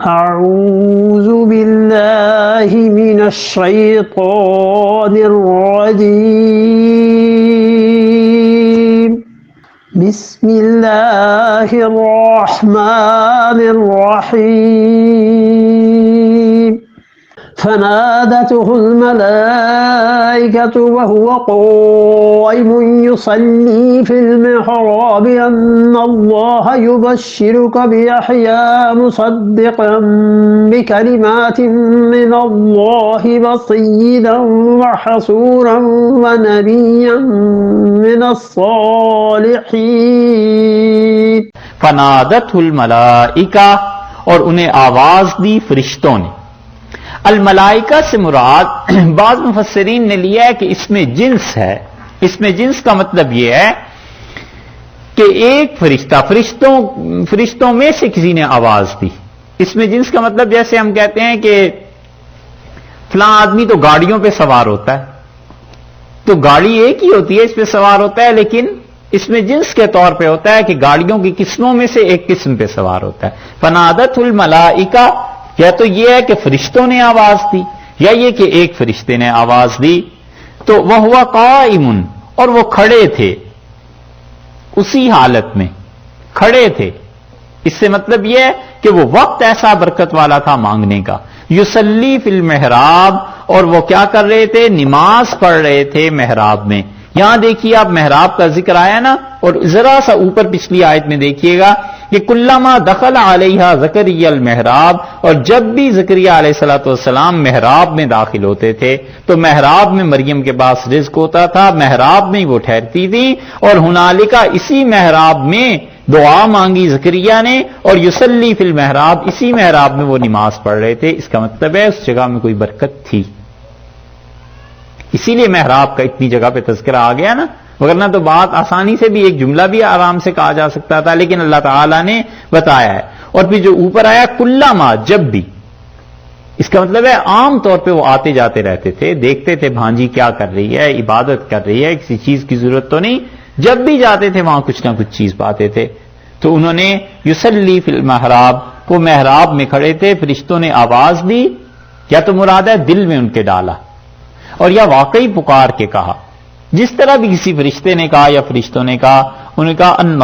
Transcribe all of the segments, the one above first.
أعوذ بالله من الشيطان الرجيم بسم الله الرحمن الرحيم فنادته الملائكة وهو قائم يصلي في المحراب أن الله يبشرك بيحيى مصدقا بكلمات من الله وسيدا وحصورا ونبيا من الصالحين فنادته الملائکہ، اور انہیں آواز دی فرشتوں نے۔ الملائکہ سے مراد بعض مفسرین نے لیا ہے کہ اس میں جنس ہے۔ اس میں جنس کا مطلب یہ ہے کہ ایک فرشتوں میں سے کسی نے آواز دی۔ اس میں جنس کا مطلب جیسے ہم کہتے ہیں کہ فلاں آدمی تو گاڑیوں پہ سوار ہوتا ہے، تو گاڑی ایک ہی ہوتی ہے، اس پہ سوار ہوتا ہے، لیکن اس میں جنس کے طور پہ ہوتا ہے کہ گاڑیوں کی قسموں میں سے ایک قسم پہ سوار ہوتا ہے۔ فنادت الملائکہ، یا تو یہ ہے کہ فرشتوں نے آواز دی، یا یہ کہ ایک فرشتے نے آواز دی۔ تو وہو قائم، اور وہ کھڑے تھے، اسی حالت میں کھڑے تھے۔ اس سے مطلب یہ ہے کہ وہ وقت ایسا برکت والا تھا مانگنے کا۔ یصلی فی المحراب، اور وہ کیا کر رہے تھے؟ نماز پڑھ رہے تھے محراب میں۔ یہاں دیکھیے آپ محراب کا ذکر آیا نا، اور ذرا سا اوپر پچھلی آیت میں دیکھیے گا کہ کلما دخل علیہ زکریا المحراب، اور جب بھی زکریا علیہ الصلوۃ والسلام محراب میں داخل ہوتے تھے تو محراب میں مریم کے پاس رزق ہوتا تھا، محراب میں ہی وہ ٹھہرتی تھی، اور ہنالکا، اسی محراب میں دعا مانگی زکریا نے، اور یصلی فی المحراب، اسی محراب میں وہ نماز پڑھ رہے تھے۔ اس کا مطلب ہے اس جگہ میں کوئی برکت تھی، اسی لیے محراب کا اتنی جگہ پہ تذکرہ آ گیا نا، وگرنہ تو بات آسانی سے بھی ایک جملہ بھی آرام سے کہا جا سکتا تھا، لیکن اللہ تعالیٰ نے بتایا ہے۔ اور پھر جو اوپر آیا کلما، جب بھی، اس کا مطلب ہے عام طور پہ وہ آتے جاتے رہتے تھے، دیکھتے تھے بھانجی کیا کر رہی ہے، عبادت کر رہی ہے، کسی چیز کی ضرورت تو نہیں، جب بھی جاتے تھے وہاں کچھ نہ کچھ چیز پاتے تھے۔ تو انہوں نے یصلی فی المحراب، وہ محراب میں کھڑے تھے، فرشتوں نے آواز دی، یا تو مراد ہے دل میں ان کے ڈالا، اور یا واقعی پکار کے کہا، جس طرح بھی کسی فرشتے نے کہا یا فرشتوں نے کہا۔ انہوں نے کہا ان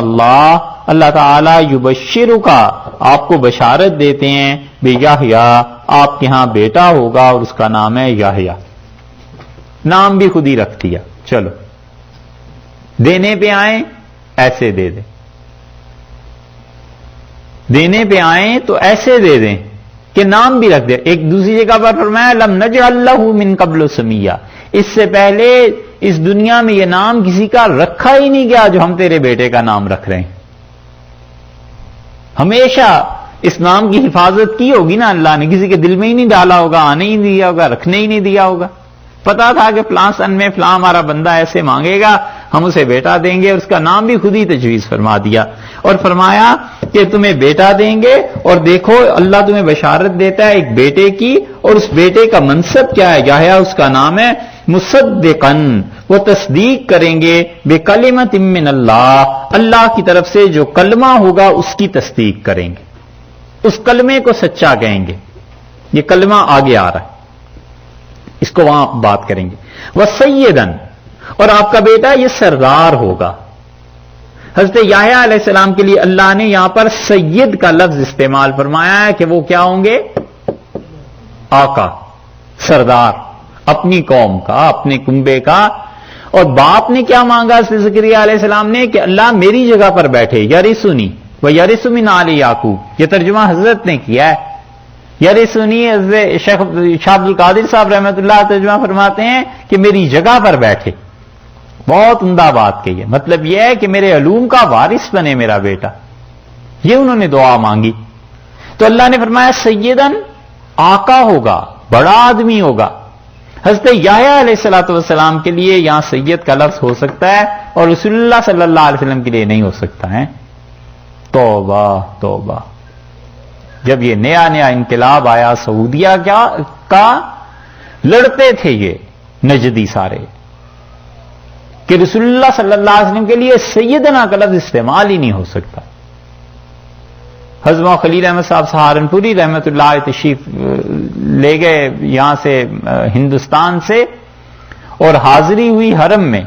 اللہ تعالیٰ یبشرک، آپ کو بشارت دیتے ہیں، بیحییٰ، آپ کے ہاں بیٹا ہوگا اور اس کا نام ہے یحییٰ۔ نام بھی خود ہی رکھ دیا، چلو دینے پہ آئیں ایسے دے دیں، دینے پہ آئیں تو ایسے دے دیں کہ نام بھی رکھ دے۔ ایک دوسری جگہ پر فرمایا لم نجعل لہ من قبل سمیہ، اس سے پہلے اس دنیا میں یہ نام کسی کا رکھا ہی نہیں گیا جو ہم تیرے بیٹے کا نام رکھ رہے ہیں۔ ہمیشہ اس نام کی حفاظت کی ہوگی نا اللہ نے، کسی کے دل میں ہی نہیں ڈالا ہوگا، آنے ہی نہیں دیا ہوگا، رکھنے ہی نہیں دیا ہوگا۔ پتا تھا کہ فلاں سن میں فلاں ہمارا بندہ ایسے مانگے گا، ہم اسے بیٹا دیں گے، اور اس کا نام بھی خود ہی تجویز فرما دیا، اور فرمایا کہ تمہیں بیٹا دیں گے، اور دیکھو اللہ تمہیں بشارت دیتا ہے ایک بیٹے کی، اور اس بیٹے کا منصب کیا ہے؟ یحییٰ اس کا نام ہے، مصدقاً، وہ تصدیق کریں گے، بکلمۃ من اللہ، اللہ کی طرف سے جو کلمہ ہوگا اس کی تصدیق کریں گے، اس کلمے کو سچا کہیں گے۔ یہ کلمہ آگے آ رہا ہے، اس کو وہاں بات کریں گے۔ وسیداً، اور آپ کا بیٹا یہ سردار ہوگا۔ حضرت یحییٰ علیہ السلام کے لیے اللہ نے یہاں پر سید کا لفظ استعمال فرمایا ہے کہ وہ کیا ہوں گے؟ آقا، سردار، اپنی قوم کا، اپنے کنبے کا۔ اور باپ نے کیا مانگا حضرت زکریا علیہ السلام نے کہ اللہ میری جگہ پر بیٹھے، یرثنی ویرث من آل یعقوب، یہ ترجمہ حضرت نے کیا ہے۔ یرثنی، حضرت شیخ شاہ عبد القادر صاحب رحمۃ اللہ ترجمہ فرماتے ہیں کہ میری جگہ پر بیٹھے۔ بہت عمدہ بات کہی ہے، مطلب یہ ہے کہ میرے علوم کا وارث بنے میرا بیٹا، یہ انہوں نے دعا مانگی۔ تو اللہ نے فرمایا سیدن، آقا ہوگا، بڑا آدمی ہوگا۔ حضرت یحییٰ علیہ الصلوۃ والسلام کے لیے یہاں سید کا لفظ ہو سکتا ہے، اور رسول اللہ صلی اللہ علیہ وسلم کے لیے نہیں ہو سکتا ہے۔ توبہ توبہ، جب یہ نیا نیا انقلاب آیا سعودیہ کا، لڑتے تھے یہ نجدی سارے کہ رسول اللہ صلی اللہ علیہ وسلم کے لیے سیدنا کا لفظ استعمال ہی نہیں ہو سکتا۔ حضرت خلیل احمد صاحب سہارنپوری رحمۃ اللہ علیہ تشریف لے گئے یہاں سے ہندوستان سے، اور حاضری ہوئی حرم میں،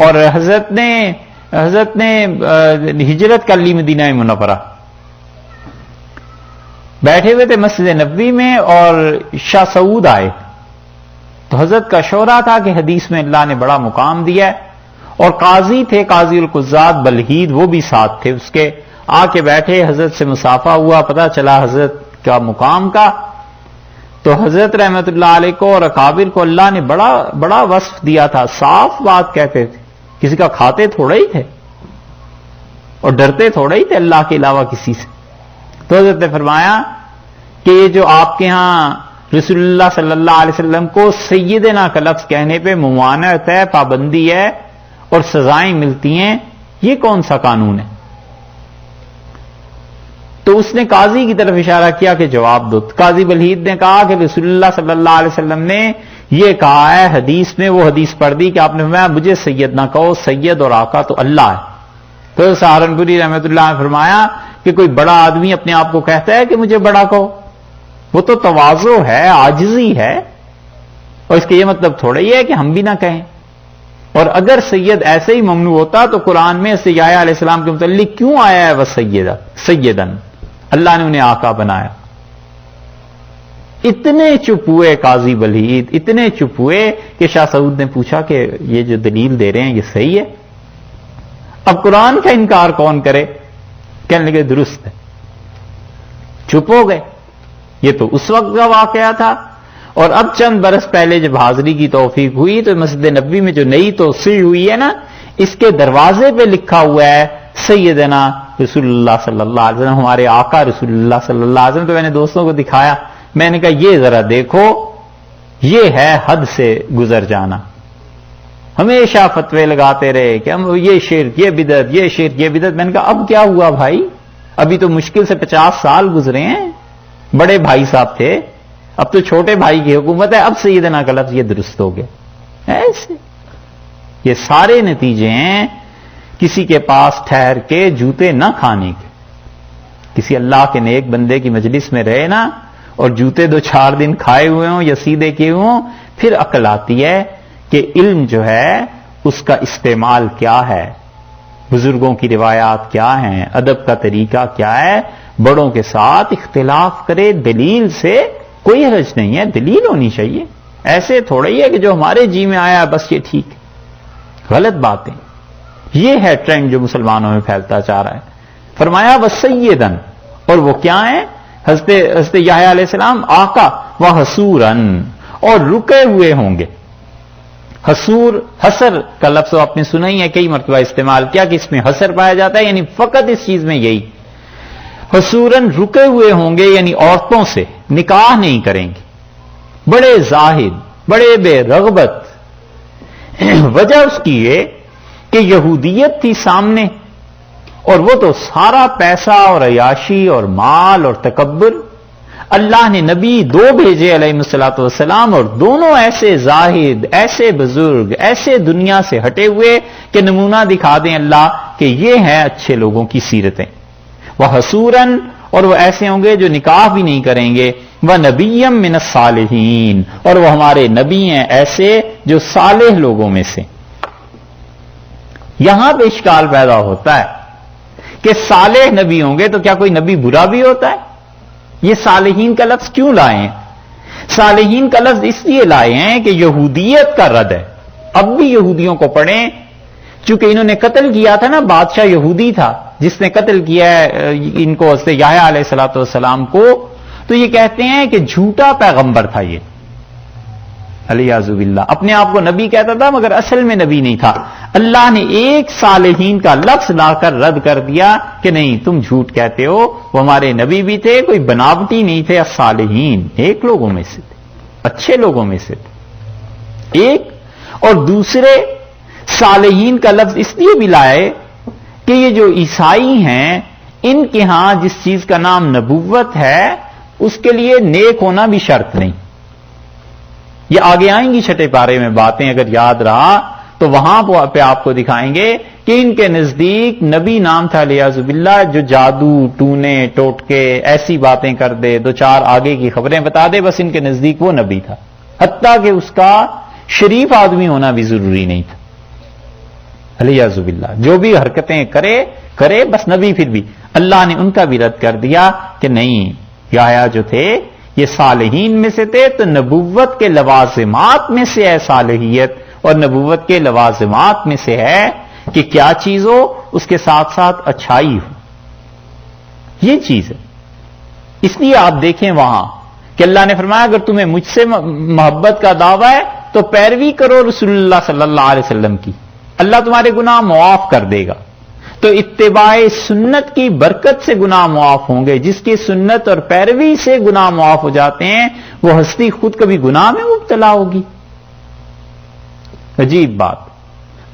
اور حضرت نے ہجرت کر لی مدینہ منورہ. بیٹھے ہوئے تھے مسجد نبوی میں اور شاہ سعود آئے، تو حضرت کا شورا تھا کہ حدیث میں اللہ نے بڑا مقام دیا ہے، اور قاضی تھے، قاضی القضات بلحید، وہ بھی ساتھ تھے اس کے. آ کے بیٹھے، حضرت سے مصافحہ ہوا، پتہ چلا حضرت کا مقام کا. تو حضرت رحمت اللہ علیہ کو اور اکابر کو اللہ نے بڑا وصف دیا تھا، صاف بات کہتے تھے، کسی کا کھاتے تھوڑا ہی تھے اور ڈرتے تھوڑا ہی تھے اللہ کے علاوہ کسی سے. تو حضرت نے فرمایا کہ یہ جو آپ کے ہاں رسول اللہ صلی اللہ علیہ وسلم کو سیدنا کا لفظ کہنے پہ ممانعت ہے، پابندی ہے اور سزائیں ملتی ہیں، یہ کون سا قانون ہے؟ تو اس نے قاضی کی طرف اشارہ کیا کہ جواب دو. قاضی بلحید نے کہا کہ رسول اللہ صلی اللہ علیہ وسلم نے یہ کہا ہے حدیث میں، وہ حدیث پڑھ دی کہ آپ نے فرمایا مجھے سید نہ کہو، سید اور آقا تو اللہ ہے. تو سہارنپوری رحمۃ اللہ نے فرمایا کہ کوئی بڑا آدمی اپنے آپ کو کہتا ہے کہ مجھے بڑا کہو، وہ تو تواضع ہے، عاجزی ہے، اور اس کا یہ مطلب تھوڑا ہی ہے کہ ہم بھی نہ کہیں. اور اگر سید ایسے ہی ممنوع ہوتا تو قرآن میں یحییٰ علیہ السلام کے متعلق کیوں آیا ہے وہ سیدن، اللہ نے انہیں آقا بنایا. اتنے چپ ہوئے قاضی بلحید، اتنے چپ ہوئے کہ شاہ سعود نے پوچھا کہ یہ جو دلیل دے رہے ہیں یہ صحیح ہے؟ اب قرآن کا انکار کون کرے؟ کہنے لگے درست ہے. چپ ہو گئے. یہ تو اس وقت کا واقعہ تھا. اور اب چند برس پہلے جب حاضری کی توفیق ہوئی تو مسجد نبوی میں جو نئی توسیع ہوئی ہے نا، اس کے دروازے پہ لکھا ہوا ہے سیدنا رسول اللہ صلی اللہ علیہ وسلم، ہمارے آقا رسول اللہ صلی اللہ علیہ وسلم. تو میں نے دوستوں کو دکھایا، میں نے کہا یہ ذرا دیکھو، یہ ہے حد سے گزر جانا. ہمیشہ فتوے لگاتے رہے کہ ہم یہ شرک، یہ بدعت، یہ شرک، یہ بدعت. میں نے کہا اب کیا ہوا بھائی؟ ابھی تو مشکل سے 50 سال گزرے ہیں، بڑے بھائی صاحب تھے، اب تو چھوٹے بھائی کی حکومت ہے، اب سیدنا کا لفظ یہ درست ہو گیا. ایسے یہ سارے نتیجے ہیں کسی کے پاس ٹھہر کے جوتے نہ کھانے کے. کسی اللہ کے نیک بندے کی مجلس میں رہے نا اور جوتے 2-4 دن کھائے ہوئے ہوں یا سیدھے کیے ہوں، پھر عقل آتی ہے کہ علم جو ہے اس کا استعمال کیا ہے، بزرگوں کی روایات کیا ہیں، ادب کا طریقہ کیا ہے. بڑوں کے ساتھ اختلاف کرے، دلیل سے کوئی حرج نہیں ہے، دلیل ہونی چاہیے. ایسے تھوڑا ہی ہے کہ جو ہمارے جی میں آیا بس یہ ٹھیک ہے. غلط باتیں. یہ ہے ٹرینڈ جو مسلمانوں میں پھیلتا جا رہا ہے. فرمایا وسیدن، اور وہ کیا ہیں؟ حضرت یحییٰ علیہ السلام آقا، وحصورن، اور رکے ہوئے ہوں گے. حصور، حصر کا لفظ آپ نے سنا ہی ہے، کئی مرتبہ استعمال کیا کہ اس میں حصر پایا جاتا ہے، یعنی فقط اس چیز میں یہی. حصورن، رکے ہوئے ہوں گے، یعنی عورتوں سے نکاح نہیں کریں گے، بڑے زاہد، بڑے بے رغبت. وجہ اس کی یہ کہ یہودیت تھی سامنے، اور وہ تو سارا پیسہ اور عیاشی اور مال اور تکبر. اللہ نے نبی 2 بھیجے علیہ الصلوۃ والسلام، اور دونوں ایسے زاہد، ایسے بزرگ، ایسے دنیا سے ہٹے ہوئے کہ نمونہ دکھا دیں اللہ کہ یہ ہیں اچھے لوگوں کی سیرتیں. وہ حصوراً، اور وہ ایسے ہوں گے جو نکاح بھی نہیں کریں گے. وہ نبیم من الصالحین، اور وہ ہمارے نبی ہیں ایسے جو صالح لوگوں میں سے. یہاں پہ اشکال پیدا ہوتا ہے کہ صالح نبی ہوں گے تو کیا کوئی نبی برا بھی ہوتا ہے؟ یہ صالحین کا لفظ کیوں لائے ہیں؟ صالحین کا لفظ اس لیے لائے ہیں کہ یہودیت کا رد ہے. اب بھی یہودیوں کو پڑھیں، چونکہ انہوں نے قتل کیا تھا نا، بادشاہ یہودی تھا جس نے قتل کیا ہے ان کو، یحییٰ علیہ الصلوۃ والسلام کو. تو یہ کہتے ہیں کہ جھوٹا پیغمبر تھا یہ، علیاذ باللہ. اپنے آپ کو نبی کہتا تھا مگر اصل میں نبی نہیں تھا. اللہ نے ایک صالحین کا لفظ لا کر رد کر دیا کہ نہیں، تم جھوٹ کہتے ہو، وہ ہمارے نبی بھی تھے، کوئی بناوٹی نہیں تھے. صالحین ایک لوگوں میں سے تھے، اچھے لوگوں میں سے تھے ایک. اور دوسرے صالحین کا لفظ اس لیے بھی لائے کہ یہ جو عیسائی ہیں ان کے ہاں جس چیز کا نام نبوت ہے اس کے لیے نیک ہونا بھی شرط نہیں. یہ آگے آئیں گی 6 پارے میں باتیں، اگر یاد رہا تو وہاں پہ آپ کو دکھائیں گے کہ ان کے نزدیک نبی نام تھا الیاذ باللہ جو جادو ٹونے ٹوٹکے ایسی باتیں کر دے، دو چار آگے کی خبریں بتا دے، بس ان کے نزدیک وہ نبی تھا، حتیٰ کہ اس کا شریف آدمی ہونا بھی ضروری نہیں تھا الیاذ باللہ، جو بھی حرکتیں کرے بس نبی۔ پھر بھی اللہ نے ان کا بھی رد کر دیا کہ نہیں، یحییٰ جو تھے یہ صالحین میں سے تھے، تو نبوت کے لوازمات میں سے ہے صالحیت، اور نبوت کے لوازمات میں سے ہے کہ کیا چیز ہو اس کے ساتھ ساتھ اچھائی ہو، یہ چیز ہے۔ اس لیے آپ دیکھیں وہاں کہ اللہ نے فرمایا اگر تمہیں مجھ سے محبت کا دعویٰ ہے تو پیروی کرو رسول اللہ صلی اللہ علیہ وسلم کی، اللہ تمہارے گناہ معاف کر دے گا۔ تو اتباع سنت کی برکت سے گناہ معاف ہوں گے، جس کی سنت اور پیروی سے گناہ معاف ہو جاتے ہیں وہ ہستی خود کبھی گناہ میں مبتلا ہوگی۔ عجیب بات،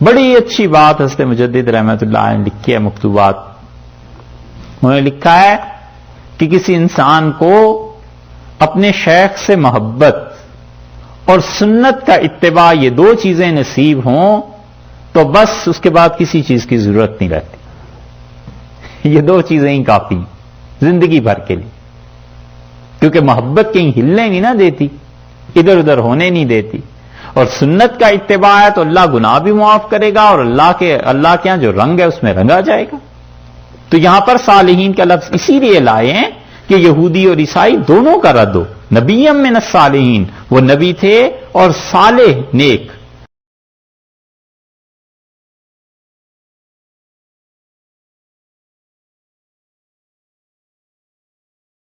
بڑی اچھی بات حضرت مجدد رحمۃ اللہ نے لکھی ہے مکتوبات، انہوں نے لکھا ہے کہ کسی انسان کو اپنے شیخ سے محبت اور سنت کا اتباع یہ دو چیزیں نصیب ہوں تو بس اس کے بعد کسی چیز کی ضرورت نہیں رہتی، یہ دو چیزیں ہی کافی زندگی بھر کے لیے، کیونکہ محبت کہیں ہلنے نہیں نہ دیتی، ادھر ادھر ہونے نہیں دیتی، اور سنت کا اتباع ہے تو اللہ گناہ بھی معاف کرے گا، اور اللہ کے ہاں جو رنگ ہے اس میں رنگا جائے گا۔ تو یہاں پر صالحین کا لفظ اسی لیے لائے ہیں کہ یہودی اور عیسائی دونوں کا رد ہو، نبیم من الصالحین، وہ نبی تھے اور صالح نیک،